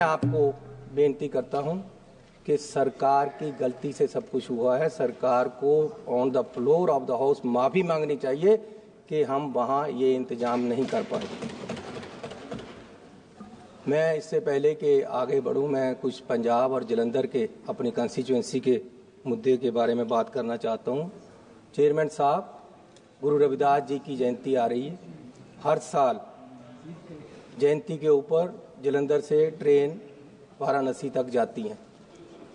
आपको बेनती करता हूं कि सरकार की गलती से सब कुछ हुआ है। सरकार को on the floor of the house माफी मांगनी चाहिए कि हम वहां ये इंतजाम नहीं कर पाए। मैं इससे पहले कि आगे बढ़ूं, मैं कुछ पंजाब और जलंधर के अपनी कंस्टिट्यूएंसी के मुद्दे के बारे में बात करना चाहता हूं। चेयरमैन साहब, गुरु रविदास जी की जयंती आ रही है। हर साल जयंती के ऊपर जलंधर से ट्रेन वाराणसी तक जाती हैं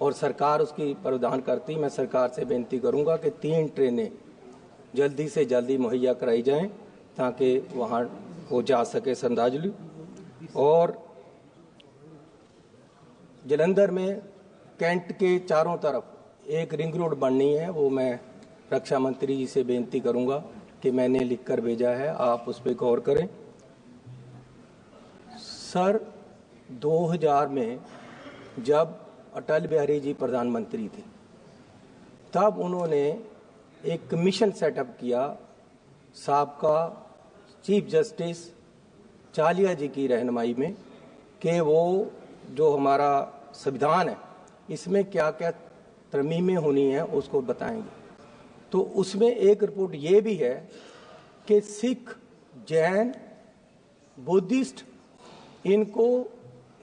और सरकार उसकी प्रावधान करती। मैं सरकार से बेनती करूंगा कि 3 ट्रेनें जल्दी से जल्दी मुहैया कराई जाएं ताकि वहां वो जा सके श्रद्धांजलि। और जलंधर में कैंट के चारों तरफ एक रिंग रोड बननी है, वो मैं रक्षा मंत्री जी से बेनती करूंगा कि मैंने लिखकर भेजा है, आप उस पर गौर करें। सर, 2000 में जब अटल बिहारी जी प्रधानमंत्री थे तब उन्होंने एक कमीशन सेटअप किया साबका चीफ जस्टिस चालिया जी की रहनुमाई में कि वो जो हमारा संविधान है इसमें क्या क्या तरमीमें होनी है उसको बताएंगे। तो उसमें एक रिपोर्ट ये भी है कि सिख, जैन, बुद्धिस्ट, इनको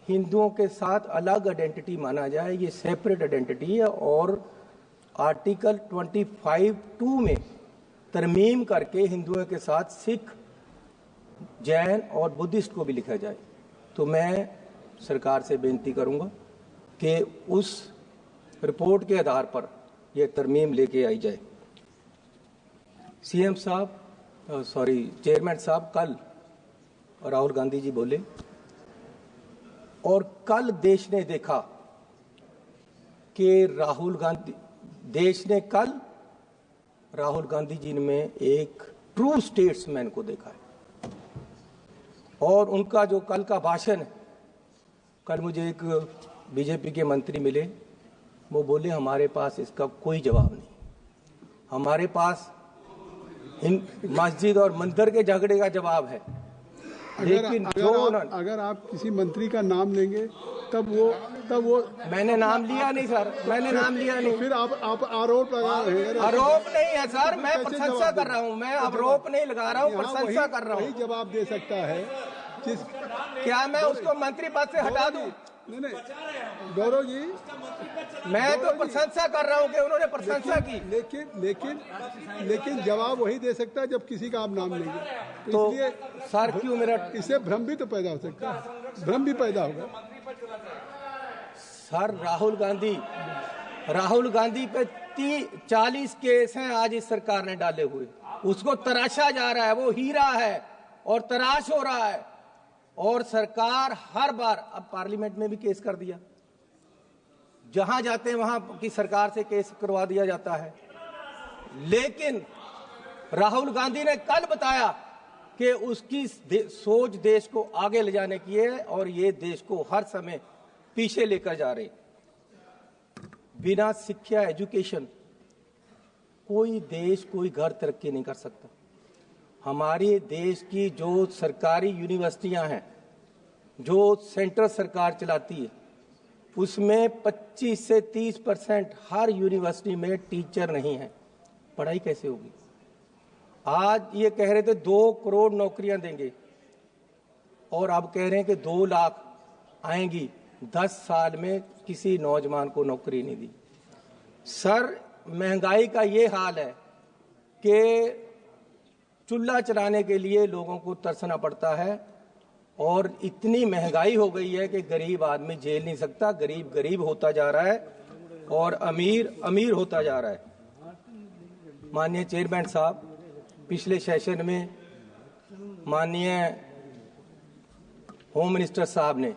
हिंदुओं के साथ अलग आइडेंटिटी माना जाए, ये सेपरेट आइडेंटिटी है। और आर्टिकल 25(2) में तरमीम करके हिंदुओं के साथ सिख, जैन और बुद्धिस्ट को भी लिखा जाए। तो मैं सरकार से बेनती करूंगा कि उस रिपोर्ट के आधार पर यह तरमीम लेके आई जाए। सीएम साहब, चेयरमैन साहब, कल राहुल गांधी जी बोले और कल देश ने देखा कि राहुल गांधी जी में एक ट्रू स्टेट्समैन को देखा है। और उनका जो कल का भाषण है, कल मुझे एक बीजेपी के मंत्री मिले, वो बोले हमारे पास इसका कोई जवाब नहीं, हमारे पास मस्जिद और मंदिर के झगड़े का जवाब है। लेकिन अगर आप किसी मंत्री का नाम लेंगे तब वो मैंने नाम लिया नहीं सर, मैंने नाम लिया नहीं। फिर आप आरोप लगा रहे हैं। आरोप नहीं है सर, मैं प्रशंसा कर रहा हूँ, मैं आरोप नहीं लगा रहा हूँ, प्रशंसा कर रहा हूँ। वही जवाब दे सकता है। क्या मैं उसको मंत्री पद से हटा दूं? नहीं गौरव जी, मैं तो प्रशंसा कर रहा हूँ कि उन्होंने प्रशंसा की। लेकिन जवाब वही दे सकता है जब किसी का आप नाम लेंगे। तो इसलिए सर क्यों मेरा इससे भ्रम भी तो पैदा हो सकता है, भ्रम भी पैदा होगा। सर, राहुल गांधी पे 40 केस हैं आज इस सरकार ने डाले हुए, उसको तराशा जा रहा है, वो हीरा है और तराश हो रहा है। और सरकार हर बार, अब पार्लियामेंट में भी केस कर दिया, जहां जाते हैं वहां की सरकार से केस करवा दिया जाता है। लेकिन राहुल गांधी ने कल बताया कि उसकी सोच देश को आगे ले जाने की है और ये देश को हर समय पीछे लेकर जा रहे। बिना शिक्षा, एजुकेशन कोई देश, कोई घर तरक्की नहीं कर सकता। हमारे देश की जो सरकारी यूनिवर्सिटियां हैं, जो सेंट्रल सरकार चलाती है, उसमें 25 से 30% हर यूनिवर्सिटी में टीचर नहीं है। पढ़ाई कैसे होगी? आज ये कह रहे थे 2 करोड़ नौकरियां देंगे और अब कह रहे हैं कि 2 लाख आएंगी। 10 साल में किसी नौजवान को नौकरी नहीं दी। सर, महंगाई का ये हाल है कि चूल्हा चलाने के लिए लोगों को तरसना पड़ता है और इतनी महंगाई हो गई है कि गरीब आदमी झेल नहीं सकता। गरीब गरीब होता जा रहा है और अमीर अमीर होता जा रहा है। माननीय चेयरमैन साहब, पिछले सेशन में माननीय होम मिनिस्टर साहब ने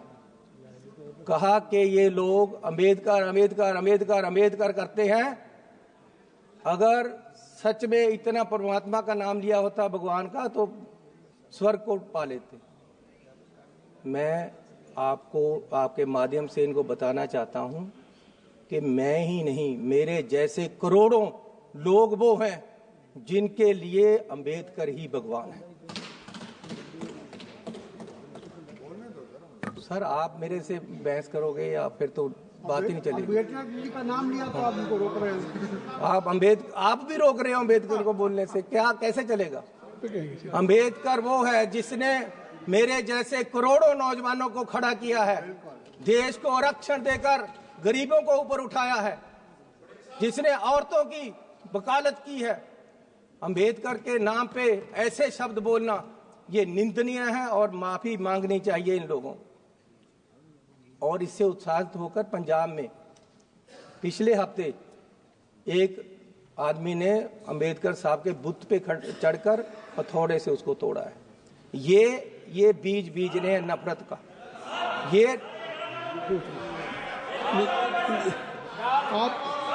कहा कि ये लोग अम्बेडकर करते हैं। अगर सच में इतना परमात्मा का नाम लिया होता, भगवान का, तो स्वर्ग को पा लेते। मैं आपको आपके माध्यम से इनको बताना चाहता हूं कि मैं ही नहीं, मेरे जैसे करोड़ों लोग वो हैं जिनके लिए अंबेडकर ही भगवान है। सर आप मेरे से बहस करोगे या फिर तो बात ही नहीं चलेगी। अम्बेडकर जी का नाम लिया तो आप उनको रोक रहे हैं। आप भी रोक रहे हो अम्बेडकर को बोलने से, क्या कैसे चलेगा? अम्बेडकर वो है जिसने मेरे जैसे करोड़ों नौजवानों को खड़ा किया है, देश को आरक्षण देकर गरीबों को ऊपर उठाया है, जिसने औरतों की वकालत की है। अम्बेडकर के नाम पे ऐसे शब्द बोलना ये निंदनीय है और माफी मांगनी चाहिए इन लोगों। और इससे उत्साहित होकर पंजाब में पिछले हफ्ते एक आदमी ने अम्बेडकर साहब के बुत पे चढ़कर हथौड़े से उसको तोड़ा है। ये बीज ने नफरत का। ये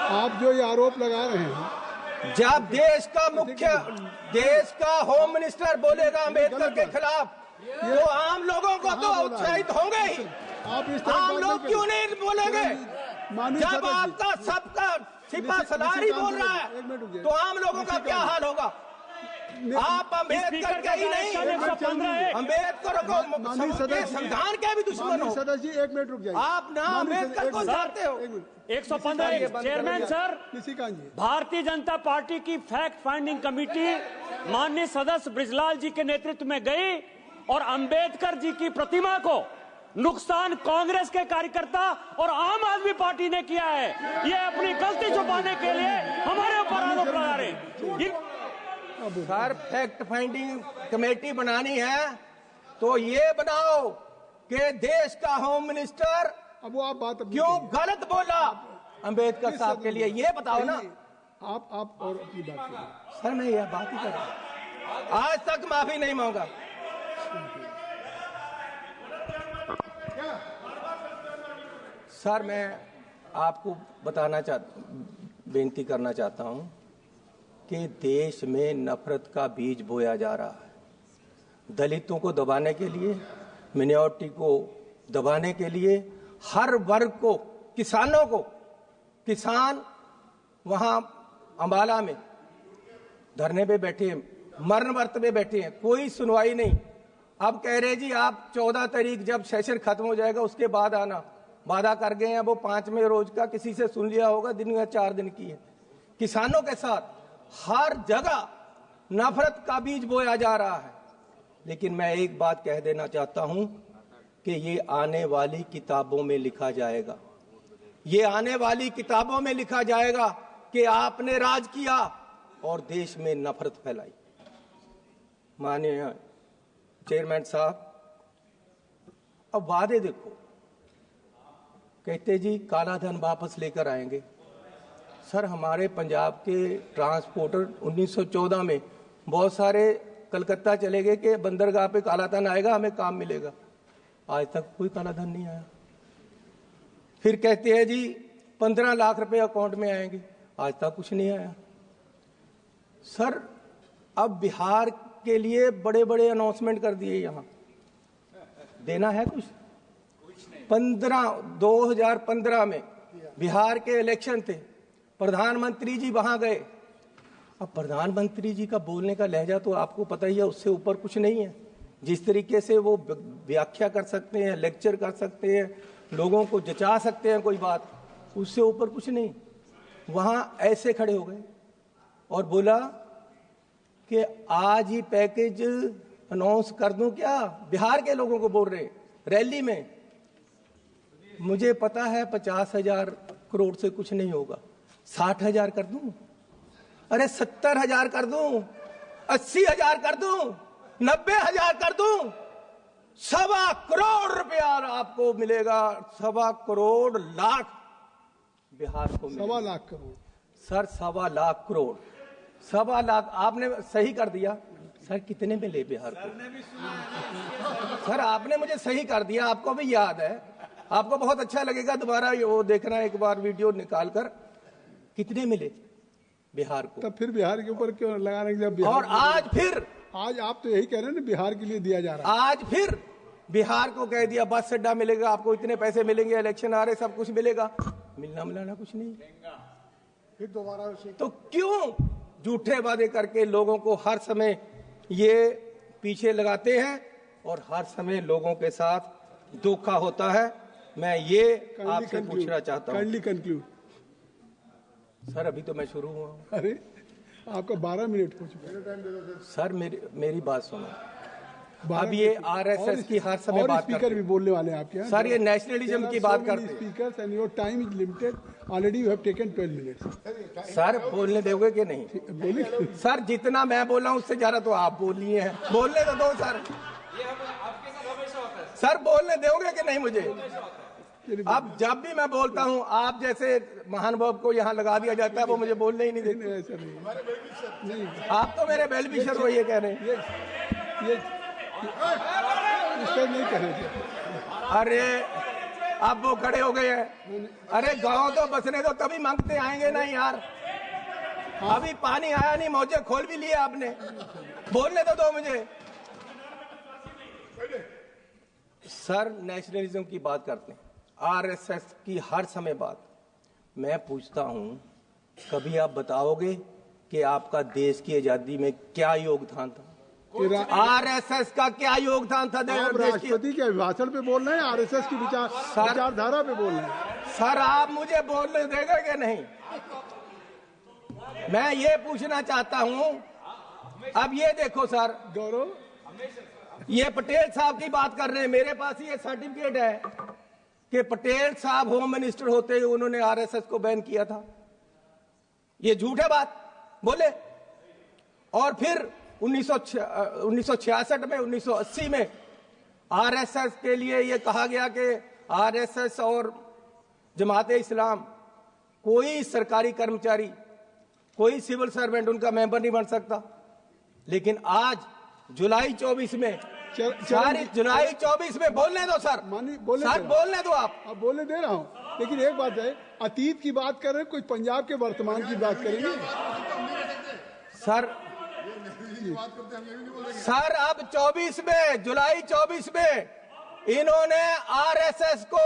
आप जो ये आरोप लगा रहे हैं, जब देश का होम मिनिस्टर बोलेगा अम्बेडकर के खिलाफ तो आम लोगों को तो उत्साहित होंगे ही। आम लोग क्यों नहीं बोलेंगे? जब आपका सबका सिपा सलार ही बोल रहा है तो आम लोगों का क्या हाल होगा? आप अम्बेडकर के ही नहीं, अम्बेडकर को संविधान के भी दुश्मन हो। सदस्य जी 1 मिनट रुक जाइए। आप ना अम्बेडकर को चाहते हो। 115 chairman sir, Bharatiya Janata party की फैक्ट फाइंडिंग कमेटी माननीय सदस्य ब्रिजलाल जी के नेतृत्व में गई और अंबेडकर जी की प्रतिमा को नुकसान कांग्रेस के कार्यकर्ता और आम आदमी पार्टी ने किया है। ये अपनी गलती छुपाने के लिए हमारे ऊपर आरोप लगा रहे हैं। सर फैक्ट फाइंडिंग कमेटी बनानी है तो ये बनाओ कि देश का होम मिनिस्टर अब वो आप बात क्यों गलत बोला अम्बेडकर साहब के लिए, ये बताओ ना। आप और अपनी बात करें। सर मैं यह बात ही कर रहा हूं, आज तक माफी नहीं मांगा। सर मैं आपको बेनती करना चाहता हूं कि देश में नफरत का बीज बोया जा रहा है। दलितों को दबाने के लिए, मिनॉरिटी को दबाने के लिए, हर वर्ग को, किसानों को, किसान वहां अंबाला में धरने पे बैठे हैं, मरण वर्त पे बैठे हैं, कोई सुनवाई नहीं। अब कह रहे जी आप 14 तारीख जब सेशन खत्म हो जाएगा उसके बाद आना। वादा कर गए हैं वो 5वें रोज का, किसी से सुन लिया होगा, दिन या 4 दिन की है। किसानों के साथ हर जगह नफरत का बीज बोया जा रहा है। लेकिन मैं एक बात कह देना चाहता हूं कि ये आने वाली किताबों में लिखा जाएगा, ये आने वाली किताबों में लिखा जाएगा कि आपने राज किया और देश में नफरत फैलाई। माननीय चेयरमैन साहब, अब वादे देखो, कहते जी काला धन वापस लेकर आएंगे। सर हमारे पंजाब के ट्रांसपोर्टर 1914 में बहुत सारे कलकत्ता चले गए कि बंदरगाह पे काला धन आएगा, हमें काम मिलेगा। आज तक कोई काला धन नहीं आया। फिर कहते हैं जी 15 लाख रुपए अकाउंट में आएंगे, आज तक कुछ नहीं आया। सर अब बिहार के लिए बड़े बड़े अनाउंसमेंट कर दिए, यहां देना है कुछ। 2015 में बिहार के इलेक्शन थे, प्रधानमंत्री जी वहां गए। अब प्रधानमंत्री जी का बोलने का लहजा तो आपको पता ही है, उससे ऊपर कुछ नहीं है। जिस तरीके से वो व्याख्या कर सकते हैं, लेक्चर कर सकते हैं, लोगों को जचा सकते हैं कोई बात, उससे ऊपर कुछ नहीं। वहां ऐसे खड़े हो गए और बोला कि आज ही पैकेज अनाउंस कर दूं क्या। बिहार के लोगों को बोल रहे रैली में। मुझे पता है 50,000 करोड़ से कुछ नहीं होगा, 60,000 कर दूं, अरे 70,000 कर दूं, 80,000 कर दूं, 90,000 कर दूं, 1.25 करोड़ रुपया आपको मिलेगा। 1.25 करोड़ लाख बिहार को मिलेगा। 1.25 लाख करोड़ सर, 1.25 लाख करोड़, 1.25 लाख आपने सही कर दिया। सर कितने मिले बिहार को? सर आपने मुझे सही कर दिया, आपको भी याद है, आपको बहुत अच्छा लगेगा दोबारा वो देखना एक बार वीडियो निकाल कर, कितने मिले बिहार को। तब फिर बिहार के ऊपर क्यों लगा रहे हैं? और आज आप तो यही कह रहे हैं ना, बिहार के लिए दिया जा रहा है। आज फिर बिहार को कह दिया बस अड्डा मिलेगा आपको, इतने पैसे मिलेंगे, इलेक्शन आ रहे, सब कुछ मिलेगा। मिलाना कुछ नहीं। फिर दोबारा तो क्यों झूठे वादे करके लोगों को हर समय ये पीछे लगाते हैं और हर समय लोगों के साथ धोखा होता है। मैं ये आपसे पूछना चाहता हूँ। Kindly conclude. सर अभी तो मैं शुरू हुआ हूँ। अरे आपका 12 मिनट हो चुका है। सर मेरी बात सुनो। अब ये आरएसएस की हर समय बात करते स्पीकर भी बोलने वाले हैं आपके यहाँ। सर ये नेशनलिज्म की बात करते हैं। Speakers and your time is limited, already you have taken 12 minutes. Sir बोलने दोगे कि नहीं? बोलिए। सर जितना मैं बोला हूँ उससे ज्यादा तो आप बोल लिए हैं। बोलने तो दो सर। सर बोलने दोगे कि नहीं मुझे? अब जब भी मैं बोलता हूँ आप जैसे महानुभाव को यहाँ लगा दिया जाता है, वो मुझे बोलने ही नहीं देते। ऐसा नहीं, आप तो मेरे वेल विशर हो ये कह रहे हैं। ये इसका नहीं करें। अरे अब वो खड़े हो गए हैं। अरे गाँव तो बसने दो, तभी मांगते आएंगे ना यार। अभी पानी आया नहीं, मौजे खोल भी लिए आपने। बोलने तो दो मुझे। सर नेशनलिज्म की बात करते हैं, आरएसएस की हर समय बात। मैं पूछता हूं, कभी आप बताओगे कि आपका देश की आजादी में क्या योगदान था? आरएसएस का क्या योगदान था? राष्ट्रपति के अभिभाषण पे बोल रहे हैं, आरएसएस की विचारधारा पे बोल रहे हैं। सर आप मुझे बोलने देंगे कि नहीं? मैं ये पूछना चाहता हूं। अब ये देखो सर, गौरव, ये पटेल साहब की बात कर रहे हैं। मेरे पास ये सर्टिफिकेट है कि पटेल साहब होम मिनिस्टर होते ही उन्होंने आरएसएस को बैन किया था। ये झूठ है बात बोले। और फिर 1966 में 1980 में आरएसएस के लिए ये कहा गया कि आरएसएस और जमात इस्लाम कोई सरकारी कर्मचारी, कोई सिविल सर्वेंट उनका मेंबर नहीं बन सकता। लेकिन आज जुलाई 24 में जुलाई 24 में बोलने दो सर। सर बोलने दो आप। अब बोलने दे रहा हूँ, लेकिन एक बात है, अतीत की बात कर रहे हैं, कोई पंजाब के वर्तमान की बात करेंगे सर अब 24 में, जुलाई 24 में इन्होंने आरएसएस को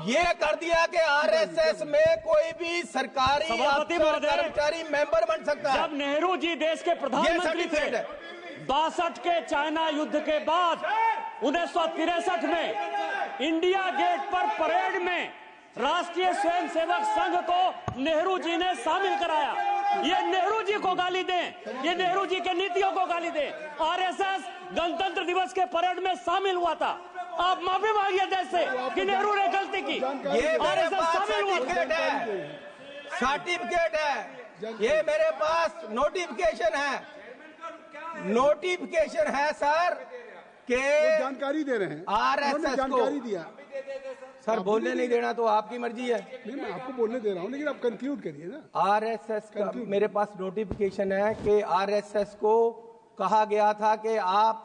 ये कर दिया कि आरएसएस में कोई भी सरकारी कर्मचारी मेंबर बन सकता है। जब नेहरू जी देश के प्रधानमंत्री थे, 62 के चाइना युद्ध के बाद 1963 में इंडिया गेट पर परेड में राष्ट्रीय स्वयंसेवक संघ को नेहरू जी ने शामिल कराया। ये नेहरू जी को गाली दें, ये नेहरू जी के नीतियों को गाली दें। आरएसएस गणतंत्र दिवस के परेड में शामिल हुआ था। आप माफी मांगिए देश से कि नेहरू ने गलती की। ये आरएसएस शामिल हुआ है, सर्टिफिकेट है, ये मेरे पास नोटिफिकेशन है सर के जानकारी दे रहे हैं। आरएसएस जानकारी दिया सर। बोलने नहीं देना तो आपकी मर्जी है। नहीं, मैं आपको बोलने दे रहा हूँ, लेकिन आप कंक्लूड करिए ना। आरएसएस का मेरे पास नोटिफिकेशन है कि आरएसएस को कहा गया था कि आप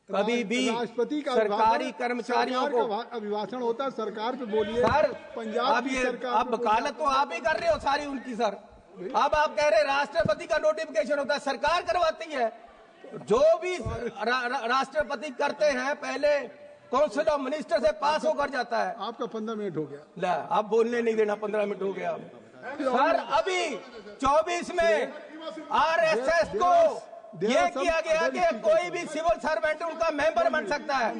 कभी भी राष्ट्रपति का सरकारी कर्मचारियों को अभिभाषण होता है, सरकार पे बोलिए सर। पंजाब अब ये अब वकालत तो आप ही कर रहे हो सारी उनकी सर। अब आप कह रहे राष्ट्रपति का नोटिफिकेशन होता है, सरकार करवाती है। जो भी राष्ट्रपति करते हैं पहले काउंसिल ऑफ मिनिस्टर से पास होकर जाता है। आपका 15 मिनट हो गया। ला अब बोलने नहीं देना, 15 मिनट हो गया सर। अभी 24 में आरएसएस को ये किया गया कि कोई भी सिविल सर्वेंट उनका मेंबर बन सकता है।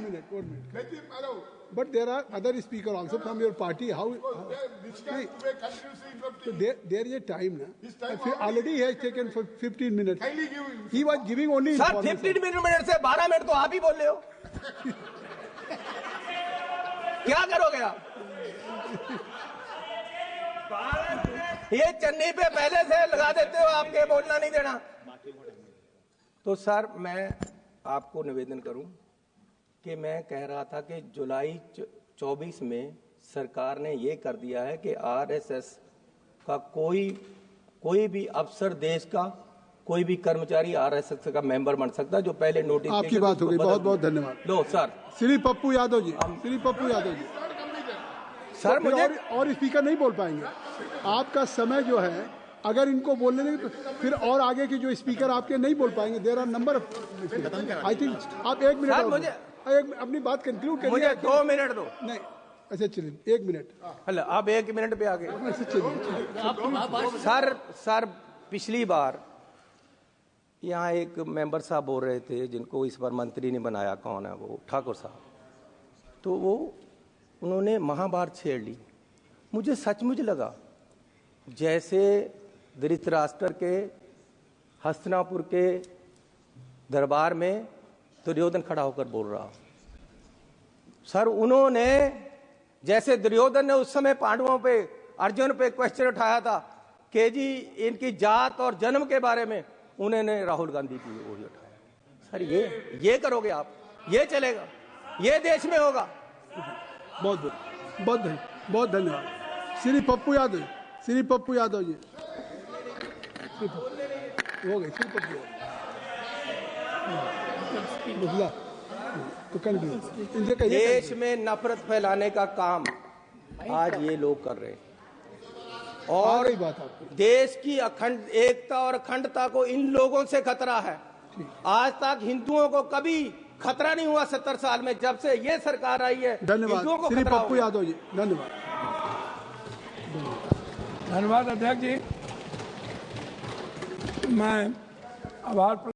But there are other speaker also from your party. How so there is a time na. Already he has taken for 15 minutes. He was giving only sir 15 minute से 12 minute तो आप ही बोल रहे हो। क्या करोगे आप? ये चन्नी पे पहले से लगा देते हो, आपके बोलना नहीं देना। तो सर मैं आपको निवेदन करूं कि मैं कह रहा था कि जुलाई 24 में सरकार ने ये कर दिया है कि आरएसएस का कोई भी अफसर, देश का कोई भी कर्मचारी आरएसएस का मेंबर बन सकता है। जो पहले नोटिस आपकी बात हो गई, बहुत बहुत धन्यवाद। लो सर। श्री पप्पू यादव जी, सर मुझे और स्पीकर नहीं बोल पाएंगे। आपका समय जो है, अगर इनको बोलने देंगे तो फिर और आगे के जो स्पीकर आपके नहीं बोल पाएंगे। There are number. I think आप 1 मिनट मुझे अपनी बात कंक्लूड करिए। मुझे 2 मिनट दो। नहीं, अच्छा चलिए 1 मिनट। हेलो, अब 1 मिनट पे आ गए। सर पिछली बार यहाँ एक मेंबर साहब बोल रहे थे, जिनको इस बार मंत्री ने बनाया, कौन है वो, ठाकुर साहब। तो वो उन्होंने महाभारत छेड़ ली। मुझे सचमुच लगा जैसे धृतराष्ट्र के हस्तिनापुर के दरबार में दुर्योधन खड़ा होकर बोल रहा। सर, उन्होंने जैसे दुर्योधन ने उस समय पांडवों पे, अर्जुन पे क्वेश्चन उठाया था कि जी इनकी जात और जन्म के बारे में, उन्होंने राहुल गांधी की वही उठाया। सर, ये करोगे आप? ये चलेगा? ये देश में होगा? बहुत बहुत धन्यवाद। श्री पप्पू यादव, श्री पप्पू यादव जी हो गए। श्री पप्पू तो देश में नफरत फैलाने का काम आज ये लोग कर रहे हैं और देश की अखंड एकता और अखंडता को इन लोगों से खतरा है। आज तक हिंदुओं को कभी खतरा नहीं हुआ 70 साल में, जब से ये सरकार आई है। धन्यवाद श्री पप्पू यादव जी, धन्यवाद। धन्यवाद अध्यक्ष जी। मैं आभार